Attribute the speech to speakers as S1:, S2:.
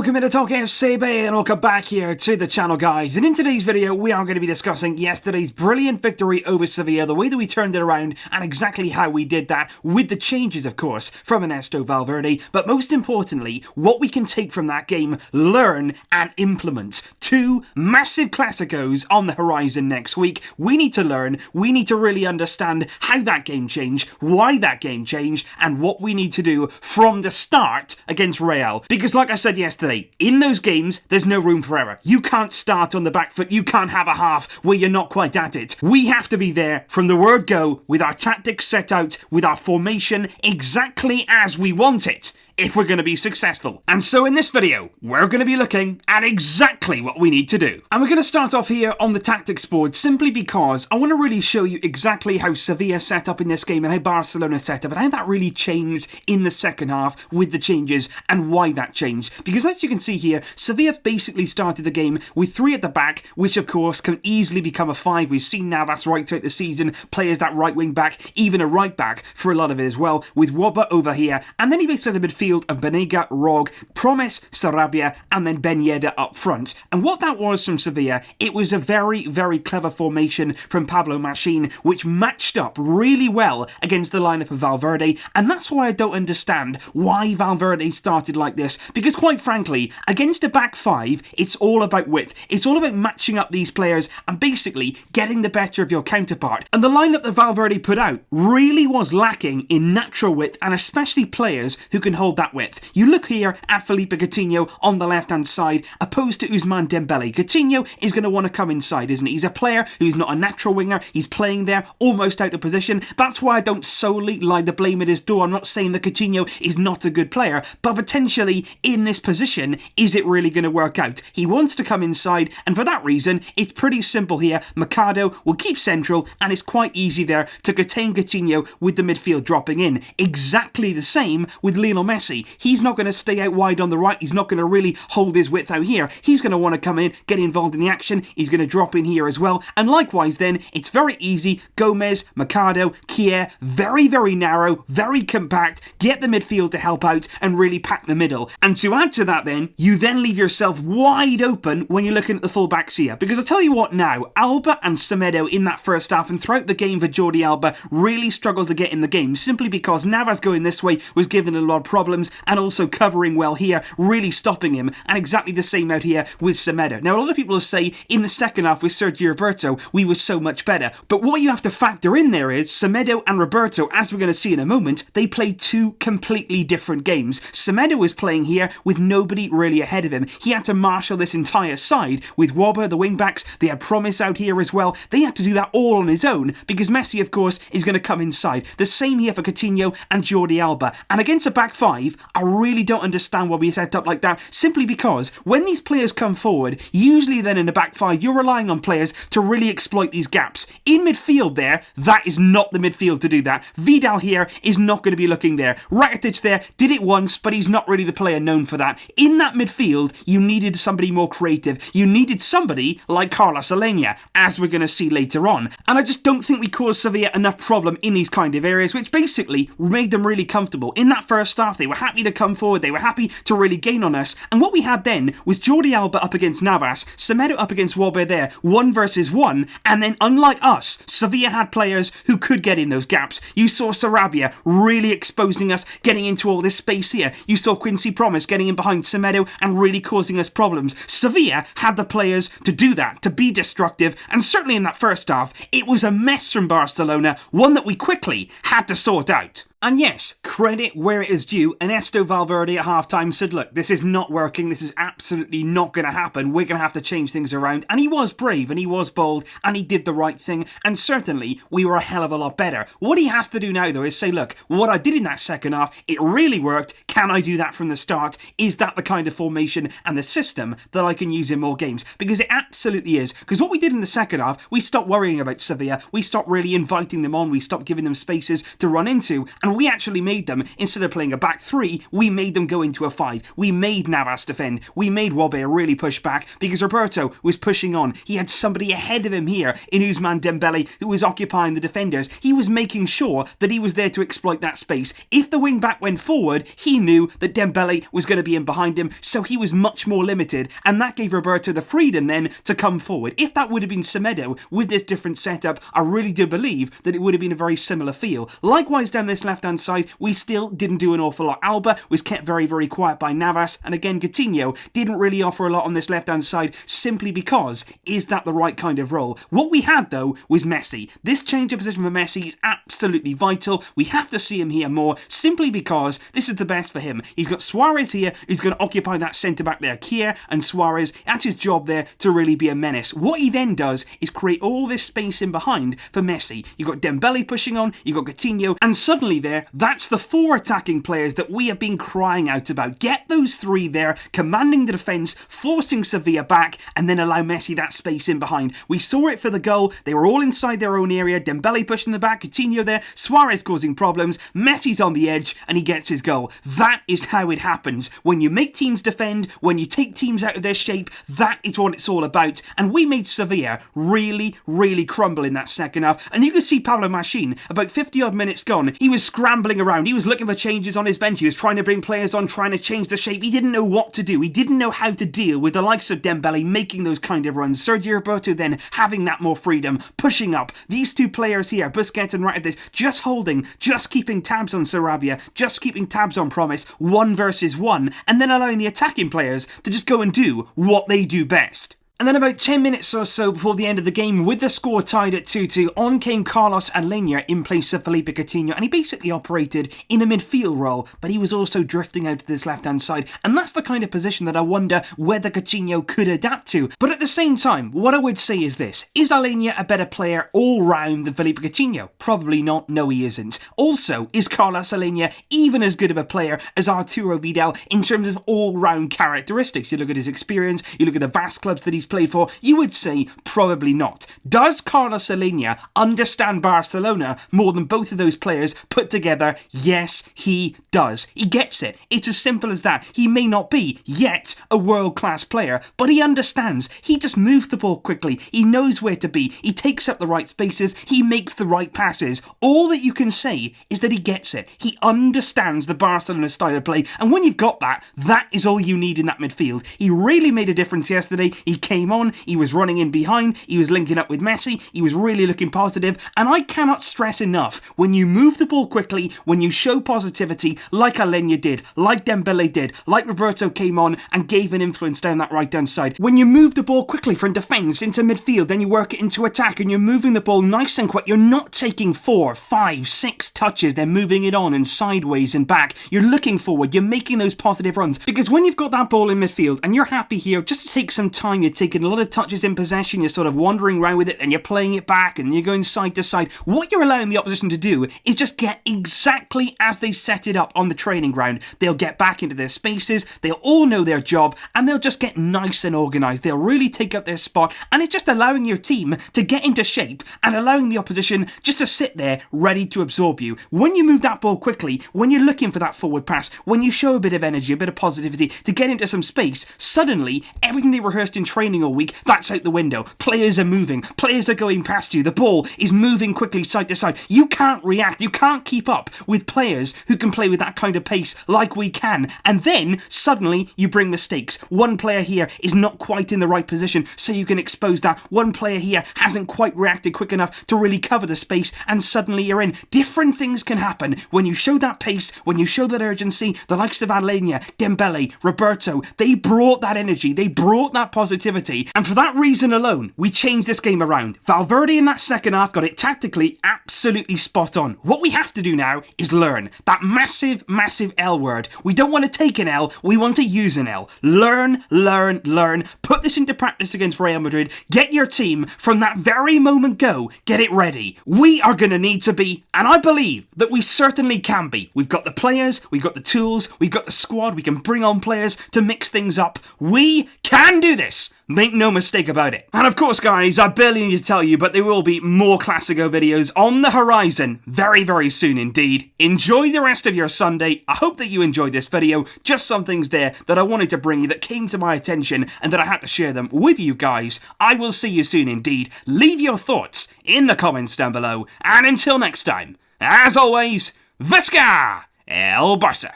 S1: Welcome to TalkFCB and welcome back here to the channel, guys. And in today's video we are going to be discussing yesterday's brilliant victory over Sevilla, the way that we turned it around and exactly how we did that, with the changes of course from Ernesto Valverde, but most importantly what we can take from that game, learn and implement. Two massive Clásicos on the horizon next week. We need to learn, we need to really understand how that game changed, why that game changed, and what we need to do from the start against Real. Because like I said yesterday, in those games there's no room for error. You can't start on the back foot, you can't have a half where you're not quite at it. We have to be there from the word go, with our tactics set out, with our formation exactly as we want it, if we're going to be successful. And so in this video, we're going to be looking at exactly what we need to do. And we're going to start off here on the tactics board, simply because I want to really show you exactly how Sevilla set up in this game and how Barcelona set up and how that really changed in the second half with the changes and why that changed. Because as you can see here, Sevilla basically started the game with three at the back, which of course can easily become a five. We've seen Navas right throughout the season play as that right wing back, even a right back for a lot of it as well, with Wobber over here, and then he basically had the midfield of Banega, Rog, Promes, Sarabia, and then Ben Yedder up front. And what that was from Sevilla, it was a very, very clever formation from Pablo Machín, which matched up really well against the lineup of Valverde, and that's why I don't understand why Valverde started like this, because quite frankly, against a back five, it's all about width. It's all about matching up these players and basically getting the better of your counterpart. And the lineup that Valverde put out really was lacking in natural width, and especially players who can hold that width. You look here at Felipe Coutinho on the left hand side opposed to Ousmane Dembélé. Coutinho is going to want to come inside, isn't he? He's a player who's not a natural winger. He's playing there almost out of position. That's why I don't solely lie the blame at his door. I'm not saying that Coutinho is not a good player, but potentially in this position, is it really going to work out? He wants to come inside, and for that reason it's pretty simple here. Mercado will keep central, and it's quite easy there to contain Coutinho with the midfield dropping in. Exactly the same with Lionel Messi. He's not going to stay out wide on the right. He's not going to really hold his width out here. He's going to want to come in, get involved in the action. He's going to drop in here as well. And likewise then, it's very easy. Gomez, Mercado, Kier, very, very narrow, very compact. Get the midfield to help out and really pack the middle. And to add to that then, you then leave yourself wide open when you're looking at the full-backs here. Because I tell you what now, Alba and Semedo in that first half and throughout the game for Jordi Alba really struggled to get in the game, simply because Navas going this way was giving a lot of problems, and also covering well here, really stopping him, and exactly the same out here with Semedo. Now a lot of people will say in the second half with Sergio Roberto we were so much better, but what you have to factor in there is Semedo and Roberto, as we're going to see in a moment, they played two completely different games. Semedo was playing here with nobody really ahead of him. He had to marshal this entire side with Wobber, the wing backs. They had Promise out here as well. They had to do that all on his own because Messi of course is going to come inside. The same here for Coutinho and Jordi Alba, and against a back five I really don't understand why we set up like that, simply because when these players come forward, usually then in the back five, you're relying on players to really exploit these gaps. In midfield there, that is not the midfield to do that. Vidal here is not going to be looking there. Rakitic there did it once, but he's not really the player known for that. In that midfield, you needed somebody more creative. You needed somebody like Carlos Aleñá, as we're going to see later on. And I just don't think we caused Sevilla enough problem in these kind of areas, which basically made them really comfortable. In that first half, they were happy to come forward, they were happy to really gain on us, and what we had then was Jordi Alba up against Navas, Semedo up against Wobber there, 1 versus 1, and then unlike us, Sevilla had players who could get in those gaps. You saw Sarabia really exposing us, getting into all this space here. You saw Quincy Promes getting in behind Semedo and really causing us problems. Sevilla had the players to do that, to be destructive, and certainly in that first half, it was a mess from Barcelona, one that we quickly had to sort out. And yes, credit where it is due, Ernesto Valverde at halftime said, look, this is not working, this is absolutely not going to happen, we're going to have to change things around. And he was brave, and he was bold, and he did the right thing, and certainly we were a hell of a lot better. What he has to do now though is say, look, what I did in that second half, it really worked, can I do that from the start? Is that the kind of formation and the system that I can use in more games? Because it absolutely is, because what we did in the second half, we stopped worrying about Sevilla, we stopped really inviting them on, we stopped giving them spaces to run into, and and we actually made them, instead of playing a back three, we made them go into a 5. We made Navas defend. We made Wobbe really push back because Roberto was pushing on. He had somebody ahead of him here in Ousmane Dembélé who was occupying the defenders. He was making sure that he was there to exploit that space. If the wing back went forward, he knew that Dembélé was going to be in behind him, so he was much more limited, and that gave Roberto the freedom then to come forward. If that would have been Semedo with this different setup, I really do believe that it would have been a very similar feel. Likewise down this left hand side, we still didn't do an awful lot. Alba was kept very, very quiet by Navas, and again Coutinho didn't really offer a lot on this left hand side, simply because, is that the right kind of role? What we had though was Messi. This change of position for Messi is absolutely vital. We have to see him here more, simply because this is the best for him. He's got Suarez here, he's going to occupy that centre back there. Kier and Suarez, that's his job there to really be a menace. What he then does is create all this space in behind for Messi. You've got Dembélé pushing on, you've got Coutinho, and suddenly there, that's the 4 attacking players that we have been crying out about. Get those 3 there, commanding the defence, forcing Sevilla back, and then allow Messi that space in behind. We saw it for the goal. They were all inside their own area. Dembélé pushing the back, Coutinho there, Suarez causing problems, Messi's on the edge, and he gets his goal. That is how it happens. When you make teams defend, when you take teams out of their shape, that is what it's all about. And we made Sevilla really, really crumble in that second half. And you can see Pablo Machin, about 50 odd minutes gone, he was scrambling around. He was looking for changes on his bench. He was trying to bring players on, trying to change the shape. He didn't know what to do. He didn't know how to deal with the likes of Dembélé making those kind of runs. Sergio Roberto then having that more freedom, pushing up. These 2 players here, Busquets and Rakitic, just holding, just keeping tabs on Sarabia, just keeping tabs on Promise, 1 versus 1, and then allowing the attacking players to just go and do what they do best. And then about 10 minutes or so before the end of the game, with the score tied at 2-2, on came Carlos Aleñá in place of Felipe Coutinho, and he basically operated in a midfield role, but he was also drifting out to this left-hand side, and that's the kind of position that I wonder whether Coutinho could adapt to. But at the same time, what I would say is this: is Aleñá a better player all-round than Felipe Coutinho? Probably not, no he isn't. Also, is Carlos Aleñá even as good of a player as Arturo Vidal in terms of all-round characteristics? You look at his experience, you look at the vast clubs that he's played for, you would say probably not. Does Carlos Aleñá understand Barcelona more than both of those players put together? Yes, he does. He gets it. It's as simple as that. He may not be yet a world-class player, but he understands. He just moves the ball quickly. He knows where to be. He takes up the right spaces. He makes the right passes. All that you can say is that he gets it. He understands the Barcelona style of play, and when you've got that, that is all you need in that midfield. He really made a difference yesterday. He came on, he was running in behind, he was linking up with Messi, he was really looking positive, and I cannot stress enough, when you move the ball quickly, when you show positivity, like Aleñá did, like Dembélé did, like Roberto came on and gave an influence down that right hand side, when you move the ball quickly from defence into midfield, then you work it into attack, and you're moving the ball nice and quick, you're not taking 4, 5, 6 touches, then moving it on and sideways and back, you're looking forward, you're making those positive runs, because when you've got that ball in midfield, and you're happy here, just to take some time, you're taking a lot of touches in possession, you're sort of wandering around with it, and you're playing it back, and you're going side to side. What you're allowing the opposition to do is just get exactly as they set it up on the training ground. They'll get back into their spaces, they'll all know their job, and they'll just get nice and organised. They'll really take up their spot, and it's just allowing your team to get into shape, and allowing the opposition just to sit there ready to absorb you. When you move that ball quickly, when you're looking for that forward pass, when you show a bit of energy, a bit of positivity to get into some space, suddenly everything they rehearsed in training all week, that's out the window. Players are moving, players are going past you, the ball is moving quickly side to side. You can't react, you can't keep up with players who can play with that kind of pace like we can, and then suddenly you bring mistakes. One player here is not quite in the right position, so you can expose that. One player here hasn't quite reacted quick enough to really cover the space, and suddenly you're in. Different things can happen when you show that pace, when you show that urgency. The likes of Aleñá, Dembélé, Roberto, they brought that energy, they brought that positivity, and for that reason alone, we changed this game around. Valverde in that second half got it tactically absolutely spot on. What we have to do now is learn. That massive, massive L word. We don't want to take an L, we want to use an L. Learn, learn, learn. Put this into practice against Real Madrid. Get your team, from that very moment go, get it ready. We are going to need to be, and I believe that we certainly can be. We've got the players, we've got the tools, we've got the squad, we can bring on players to mix things up. We can do this. Make no mistake about it. And of course, guys, I barely need to tell you, but there will be more Classico videos on the horizon very, very soon indeed. Enjoy the rest of your Sunday. I hope that you enjoyed this video. Just some things there that I wanted to bring you that came to my attention and that I had to share them with you guys. I will see you soon indeed. Leave your thoughts in the comments down below. And until next time, as always, Visca el Barça!